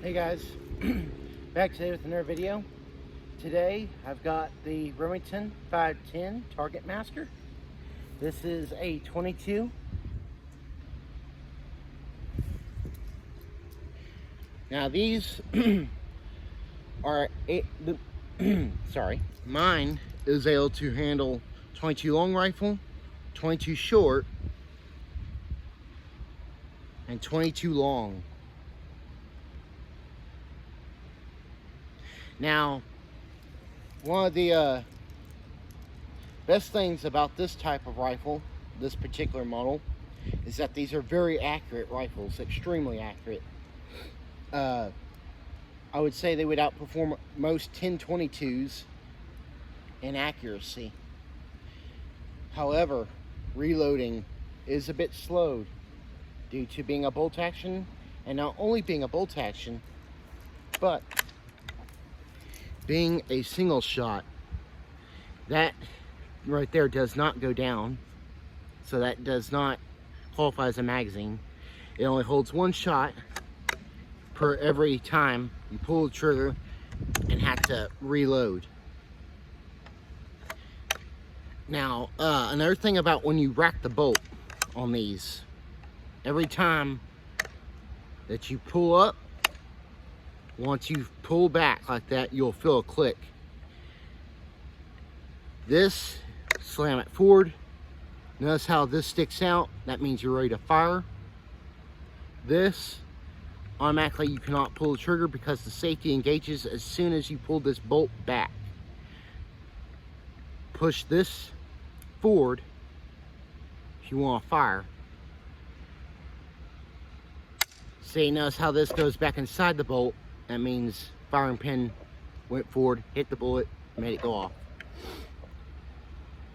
Hey guys, back today with another video. Today I've got the Remington 510 Target Master. This is a 22. Now these are mine is able to handle 22 long rifle, 22 short, and 22 long. Now, one of the best things about this type of rifle, this particular model, is that these are very accurate rifles, extremely accurate. I would say they would outperform most 10-22s in accuracy. However, reloading is a bit slowed due to being a bolt action, and not only being a bolt action, but being a single shot. That right there does not go down, so that does not qualify as a magazine. It only holds one shot per every time you pull the trigger and have to reload. Now, another thing about when you rack the bolt on these, every time that you pull up, once you pull back like that, you'll feel a click. This, slam it forward. Notice how this sticks out. That means you're ready to fire. This, automatically you cannot pull the trigger because the safety engages as soon as you pull this bolt back. Push this forward if you want to fire. See, notice how this goes back inside the bolt. That means firing pin went forward, hit the bullet, made it go off.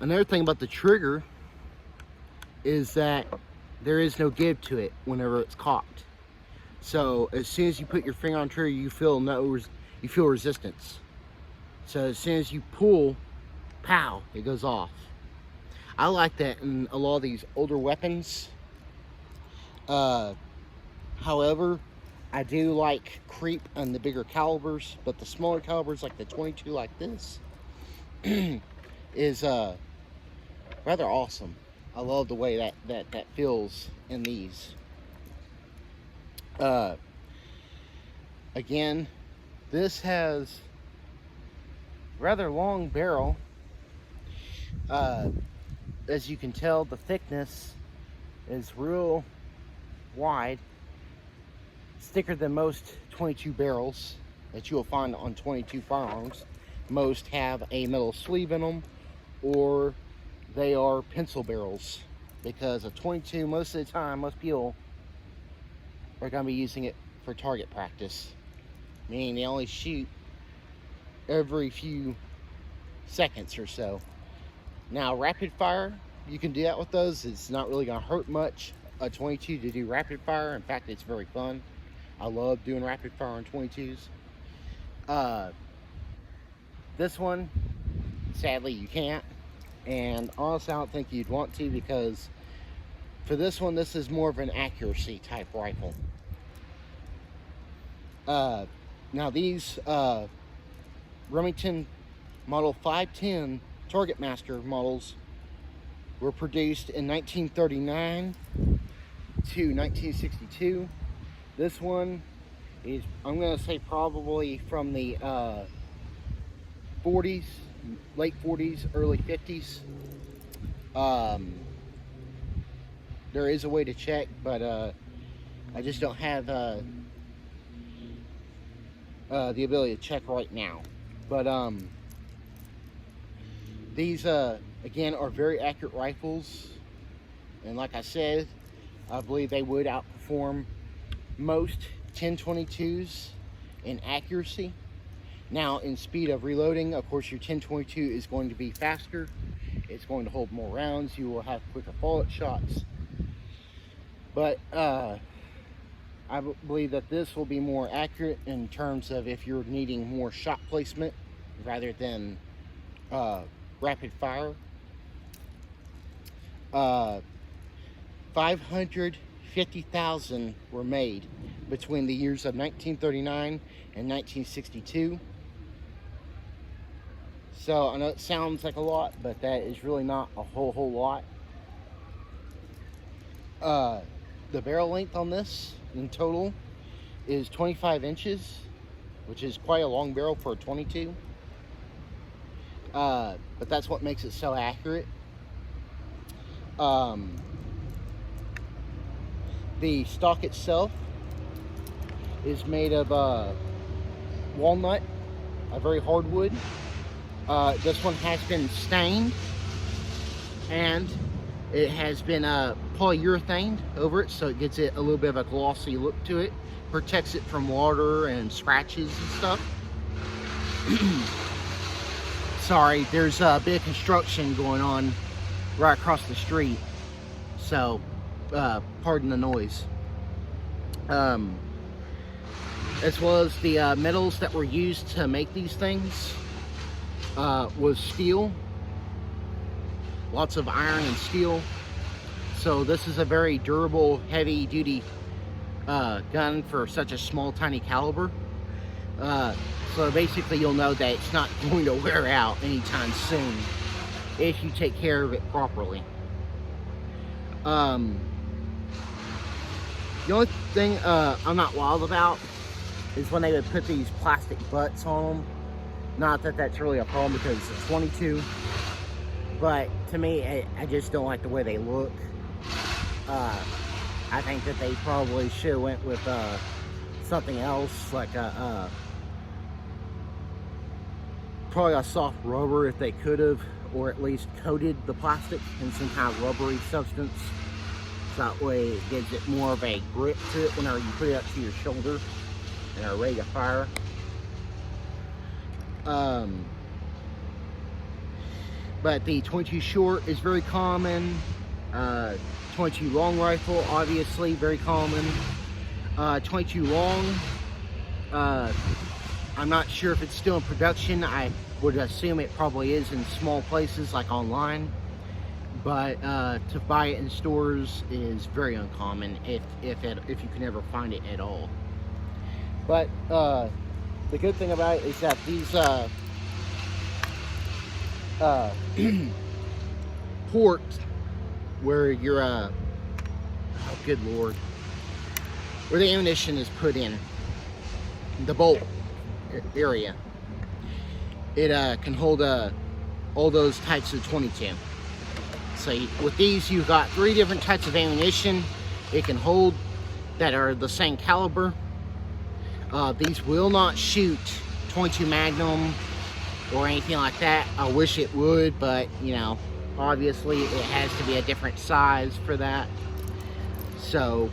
Another thing about the trigger is that there is no give to it whenever it's cocked. So as soon as you put your finger on trigger, you feel resistance. So as soon as you pull, pow, it goes off. I like that in a lot of these older weapons. However, I do like creep on the bigger calibers, but the smaller calibers like the 22 like this is rather awesome. I love the way that feels in these. Again, this has rather long barrel. As you can tell, the thickness is real wide. It's thicker than most 22 barrels that you will find on 22 firearms. Most have a metal sleeve in them, or they are pencil barrels, because a 22, most of the time, most people are going to be using it for target practice, meaning they only shoot every few seconds or so. Now, rapid fire, you can do that with those. It's not really going to hurt much, a 22, to do rapid fire. In fact, it's very fun. I love doing rapid fire on 22s. This one, sadly, you can't. And honestly, I don't think you'd want to, because for this one, this is more of an accuracy type rifle. Now these Remington Model 510 Target Master models were produced in 1939 to 1962. This one is, I'm going to say, probably from the 40s, late 40s, early 50s. There is a way to check, but I just don't have the ability to check right now. But these again are very accurate rifles, and like I said, I believe they would outperform most 10-22s in accuracy. Now, in speed of reloading, of course, your 10-22 is going to be faster. It's going to hold more rounds. You will have quicker bullet shots. But I believe that this will be more accurate in terms of if you're needing more shot placement rather than rapid fire. 550,000 were made. between the years of 1939 and 1962. So I know it sounds like a lot, but that is really not a whole lot. The barrel length on this in total is 25 inches, which is quite a long barrel for a 22. But that's what makes it so accurate. The stock itself is made of walnut, a very hard wood. This one has been stained, and it has been polyurethaned over it, so it gets it a little bit of a glossy look to it. Protects it from water and scratches and stuff. Sorry, there's a bit of construction going on right across the street, so pardon the noise. As well as the metals that were used to make these things was steel, lots of iron and steel. So this is a very durable, heavy duty gun for such a small, tiny caliber. So basically you'll know that it's not going to wear out anytime soon if you take care of it properly. The only thing I'm not wild about is when they would put these plastic butts on them. Not that that's really a problem because it's a 22, but to me, I just don't like the way they look. I think that they probably should have went with something else, like probably a soft rubber if they could have, or at least coated the plastic in some kind of rubbery substance. So that way it gives it more of a grip to it whenever you put it up to your shoulder and are ready to fire. But the 22 short is very common. 22 long rifle, obviously very common. 22 long, I'm not sure if it's still in production. I would assume it probably is in small places like online, but to buy it in stores is very uncommon if you can ever find it at all. But the good thing about it is that these ports where your oh good lord, where the ammunition is put in, the bolt area, it can hold all those types of 22. So with these, you've got 3 different types of ammunition it can hold that are the same caliber. These will not shoot 22 Magnum or anything like that. I wish it would, but you know, obviously it has to be a different size for that. So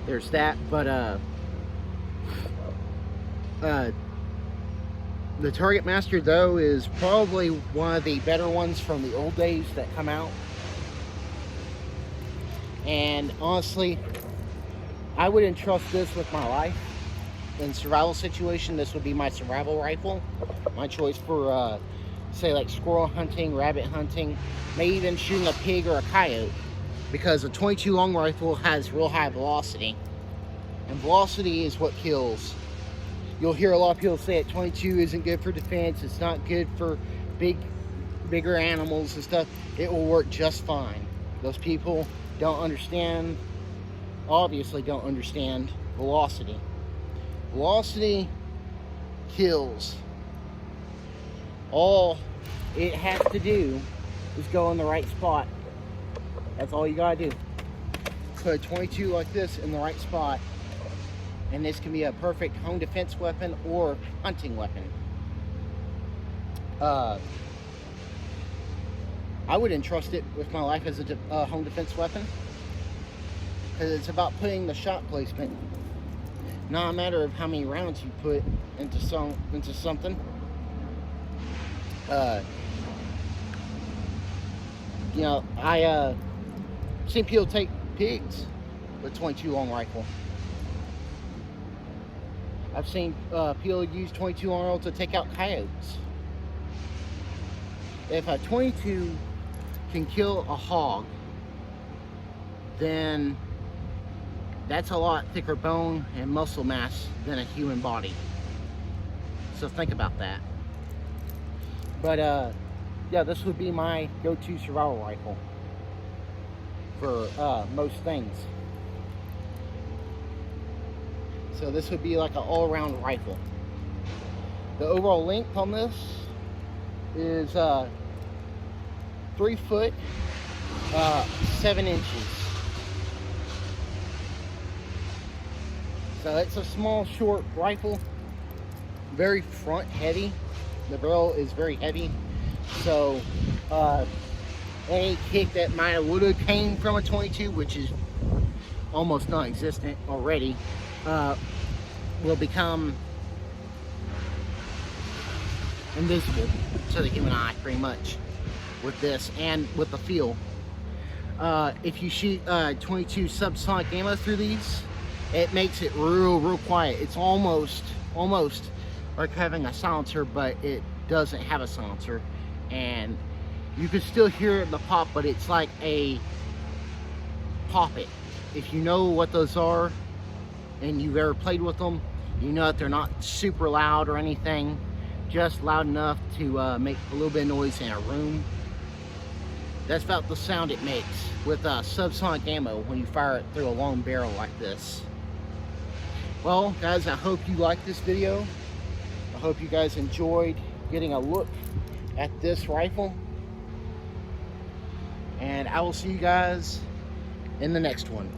there's that. But the Target Master though is probably one of the better ones from the old days that come out. And honestly, I would entrust this with my life. In survival situation, this would be my survival rifle. My choice for, say, like squirrel hunting, rabbit hunting, maybe even shooting a pig or a coyote. Because a 22 long rifle has real high velocity. And velocity is what kills. You'll hear a lot of people say that 22 isn't good for defense. It's not good for bigger animals and stuff. It will work just fine. Those people don't understand, obviously don't understand velocity. Velocity kills. All it has to do is go in the right spot. That's all you gotta do. Put a 22 like this in the right spot, and this can be a perfect home defense weapon or hunting weapon. I would entrust it with my life as a home defense weapon, because it's about putting the shot placement, not a matter of how many rounds you put into something. You know, I seen people take pigs with 22 long rifle. I've seen people use 22 long rifle to take out coyotes. If a 22 can kill a hog, then That's a lot thicker bone and muscle mass than a human body. So think about that. But yeah, this would be my go-to survival rifle for most things. So this would be like an all-around rifle. The overall length on this is 3 foot 7 inches. So it's a small, short rifle, very front heavy. The barrel is very heavy, so any kick that would have came from a 22, which is almost non-existent already, will become invisible to the human eye, pretty much, with this and with the feel. If you shoot 22 subsonic ammo through these, it makes it real quiet. It's almost like having a silencer, but it doesn't have a silencer, and you can still hear the pop, but it's like a pop-it. If you know what those are and you've ever played with them, you know that they're not super loud or anything, just loud enough to make a little bit of noise in a room. That's about the sound it makes with subsonic ammo when you fire it through a long barrel like this. Well, guys, I hope you liked this video. I hope you guys enjoyed getting a look at this rifle. And I will see you guys in the next one.